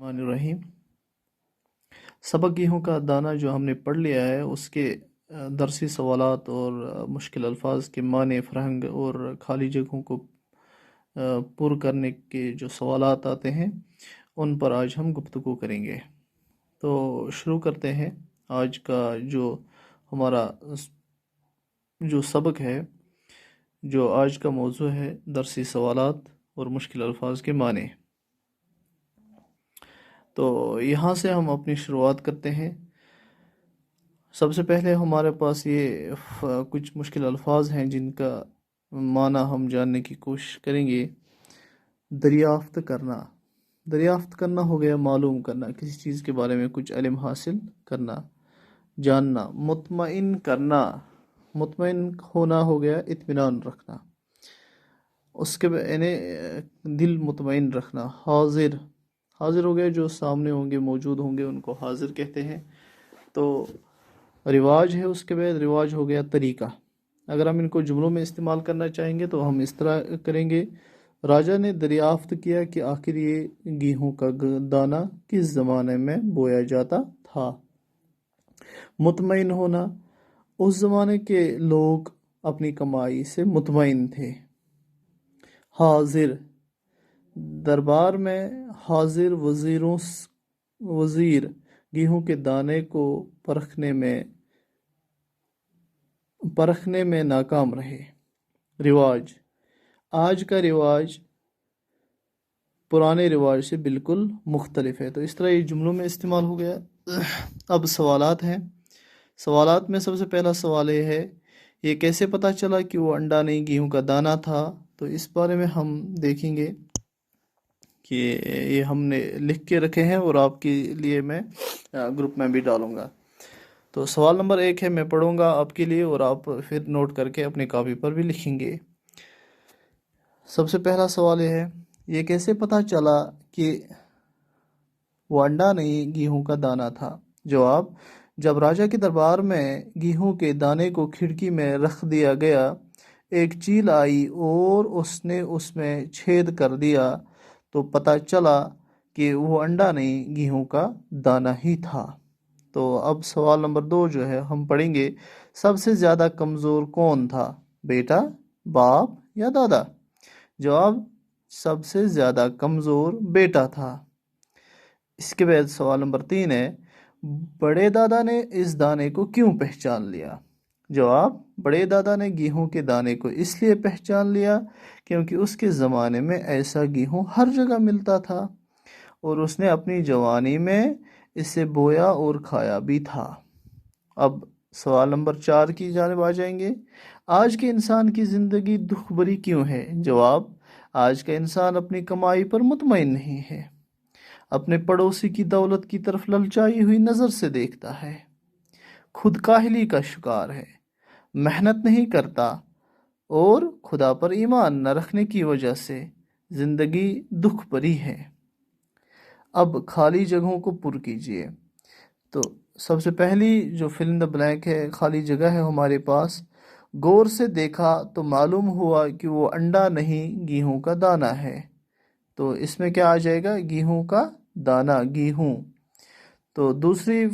الرحمن الرحیم۔ سبق گیہوں کا دانہ جو ہم نے پڑھ لیا ہے اس کے درسی سوالات اور مشکل الفاظ کے معنی فرہنگ اور خالی جگہوں کو پر کرنے کے جو سوالات آتے ہیں ان پر آج ہم گفتگو کریں گے۔ تو شروع کرتے ہیں آج کا جو ہمارا جو سبق ہے، جو آج کا موضوع ہے درسی سوالات اور مشکل الفاظ کے معنی۔ تو یہاں سے ہم اپنی شروعات کرتے ہیں۔ سب سے پہلے ہمارے پاس یہ کچھ مشکل الفاظ ہیں جن کا معنی ہم جاننے کی کوشش کریں گے۔ دریافت کرنا، دریافت کرنا ہو گیا معلوم کرنا، کسی چیز کے بارے میں کچھ علم حاصل کرنا، جاننا۔ مطمئن کرنا، مطمئن ہونا ہو گیا اطمینان رکھنا، اس کے یعنی دل مطمئن رکھنا۔ حاضر، حاضر ہو گئے جو سامنے ہوں گے، موجود ہوں گے، ان کو حاضر کہتے ہیں۔ تو رواج ہے، اس کے بعد رواج ہو گیا طریقہ۔ اگر ہم ان کو جملوں میں استعمال کرنا چاہیں گے تو ہم اس طرح کریں گے: راجا نے دریافت کیا کہ آخر یہ گیہوں کا دانہ کس زمانے میں بویا جاتا تھا۔ مطمئن ہونا، اس زمانے کے لوگ اپنی کمائی سے مطمئن تھے۔ حاضر، دربار میں حاضر وزیر گیہوں کے دانے کو پرکھنے میں ناکام رہے۔ رواج، آج کا رواج پرانے رواج سے بالکل مختلف ہے۔ تو اس طرح یہ جملوں میں استعمال ہو گیا۔ اب سوالات ہیں۔ سوالات میں سب سے پہلا سوال یہ ہے: یہ کیسے پتہ چلا کہ وہ انڈا نہیں گیہوں کا دانہ تھا؟ تو اس بارے میں ہم دیکھیں گے کہ یہ ہم نے لکھ کے رکھے ہیں اور آپ کے لیے میں گروپ میں بھی ڈالوں گا۔ تو سوال نمبر 1 ہے، میں پڑھوں گا آپ کے لیے اور آپ پھر نوٹ کر کے اپنی کاپی پر بھی لکھیں گے۔ سب سے پہلا سوال یہ ہے: یہ کیسے پتہ چلا کہ وہ انڈا نہیں گیہوں کا دانہ تھا؟ جواب: جب راجا کے دربار میں گیہوں کے دانے کو کھڑکی میں رکھ دیا گیا، ایک چیل آئی اور اس نے اس میں چھید کر دیا تو پتہ چلا کہ وہ انڈا نہیں گیہوں کا دانہ ہی تھا۔ تو اب سوال نمبر 2 جو ہے ہم پڑھیں گے: سب سے زیادہ کمزور کون تھا، بیٹا، باپ یا دادا؟ جواب: سب سے زیادہ کمزور بیٹا تھا۔ اس کے بعد سوال نمبر 3 ہے: بڑے دادا نے اس دانے کو کیوں پہچان لیا؟ جواب: بڑے دادا نے گیہوں کے دانے کو اس لیے پہچان لیا کیونکہ اس کے زمانے میں ایسا گیہوں ہر جگہ ملتا تھا اور اس نے اپنی جوانی میں اسے بویا اور کھایا بھی تھا۔ اب سوال نمبر 4 کی جانب آ جائیں گے: آج کے انسان کی زندگی دکھ بھری کیوں ہے؟ جواب: آج کا انسان اپنی کمائی پر مطمئن نہیں ہے، اپنے پڑوسی کی دولت کی طرف للچائی ہوئی نظر سے دیکھتا ہے، خود کاہلی کا شکار ہے، محنت نہیں کرتا اور خدا پر ایمان نہ رکھنے کی وجہ سے زندگی دکھ بھری ہے۔ اب خالی جگہوں کو پر کیجیے۔ تو سب سے پہلی جو فل ان دا بلینک ہے، خالی جگہ ہے ہمارے پاس: غور سے دیکھا تو معلوم ہوا کہ وہ انڈا نہیں گیہوں کا دانہ ہے۔ تو اس میں کیا آ جائے گا؟ گیہوں کا دانہ، گیہوں۔ تو دوسری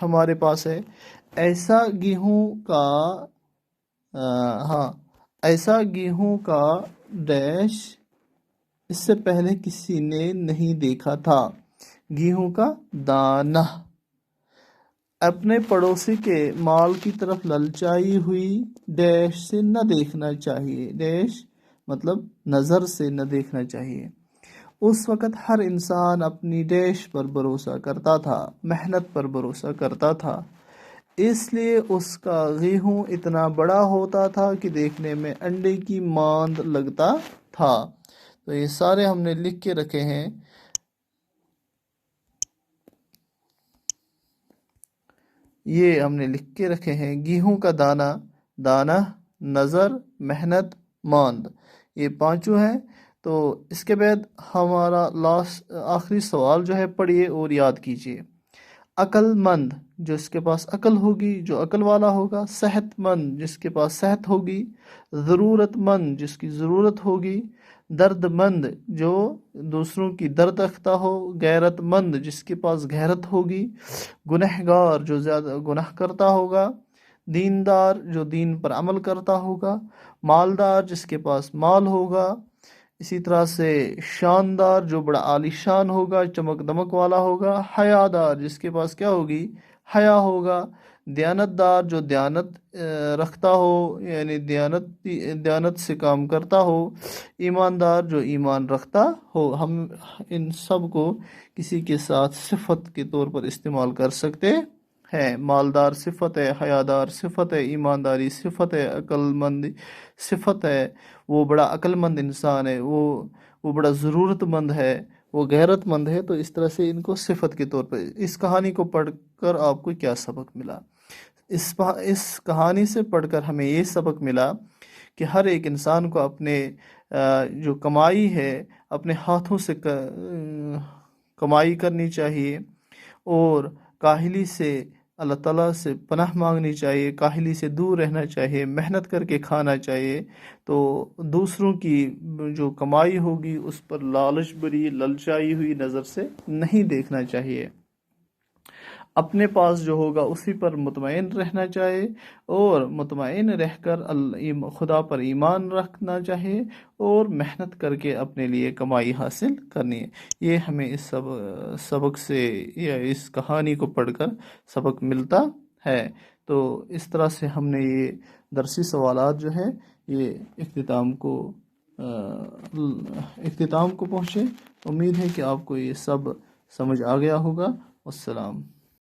ہمارے پاس ہے: ایسا گیہوں کا ایسا گیہوں کا ڈیش اس سے پہلے کسی نے نہیں دیکھا تھا۔ گیہوں کا دانہ، اپنے پڑوسی کے مال کی طرف للچائی ہوئی ڈیش سے نہ دیکھنا چاہیے۔ ڈیش مطلب نظر سے نہ دیکھنا چاہیے۔ اس وقت ہر انسان اپنی ڈیش پر بھروسہ کرتا تھا، محنت پر بھروسہ کرتا تھا، اس لیے اس کا گیہوں اتنا بڑا ہوتا تھا کہ دیکھنے میں انڈے کی ماند لگتا تھا۔ تو یہ سارے ہم نے لکھ کے رکھے ہیں۔ یہ ہم نے لکھ کے رکھے ہیں: گیہوں کا دانہ، دانہ، نظر، محنت، ماند، یہ پانچوں ہیں۔ تو اس کے بعد ہمارا آخری سوال جو ہے پڑھیے اور یاد کیجیے: عقل مند، جس کے پاس عقل ہوگی، جو عقل والا ہوگا۔ صحت مند، جس کے پاس صحت ہوگی۔ ضرورت مند، جس کی ضرورت ہوگی۔ درد مند جو دوسروں کی درد رکھتا ہو، غیرت مند جس کے پاس غیرت ہوگی، گنہگار جو زیادہ گناہ کرتا ہوگا، دیندار جو دین پر عمل کرتا ہوگا، مالدار جس کے پاس مال ہوگا، اسی طرح سے شاندار جو بڑا عالی شان ہوگا، چمک دمک والا ہوگا، حیادار جس کے پاس کیا ہوگی، حیا ہوگا، دیانتدار جو دیانت رکھتا ہو، یعنی دیانت سے کام کرتا ہو، ایماندار جو ایمان رکھتا ہو۔ ہم ان سب کو کسی کے ساتھ صفت کے طور پر استعمال کر سکتے ہیں۔ مالدار صفت ہے، حیادار صفت ہے، ایمانداری صفت ہے، عقل مند صفت ہے، وہ بڑا عقل مند انسان ہے، وہ بڑا ضرورت مند ہے، وہ غیرت مند ہے۔ تو اس طرح سے ان کو صفت کے طور پر۔ اس کہانی کو پڑھ کر آپ کو کیا سبق ملا؟ اس کہانی سے پڑھ کر ہمیں یہ سبق ملا کہ ہر ایک انسان کو اپنے جو کمائی ہے اپنے ہاتھوں سے کمائی کرنی چاہیے، اور کاہلی سے اللہ تعالیٰ سے پناہ مانگنی چاہیے، کاہلی سے دور رہنا چاہیے، محنت کر کے کھانا چاہیے۔ تو دوسروں کی جو کمائی ہوگی اس پر لالچ بری للچائی ہوئی نظر سے نہیں دیکھنا چاہیے۔ اپنے پاس جو ہوگا اسی پر مطمئن رہنا چاہیے، اور مطمئن رہ کر خدا پر ایمان رکھنا چاہیے، اور محنت کر کے اپنے لیے کمائی حاصل کرنی ہے۔ یہ ہمیں اس سبق سے یا اس کہانی کو پڑھ کر سبق ملتا ہے۔ تو اس طرح سے ہم نے یہ درسی سوالات جو ہے یہ اختتام کو پہنچے۔ امید ہے کہ آپ کو یہ سب سمجھ آ گیا ہوگا۔ والسلام۔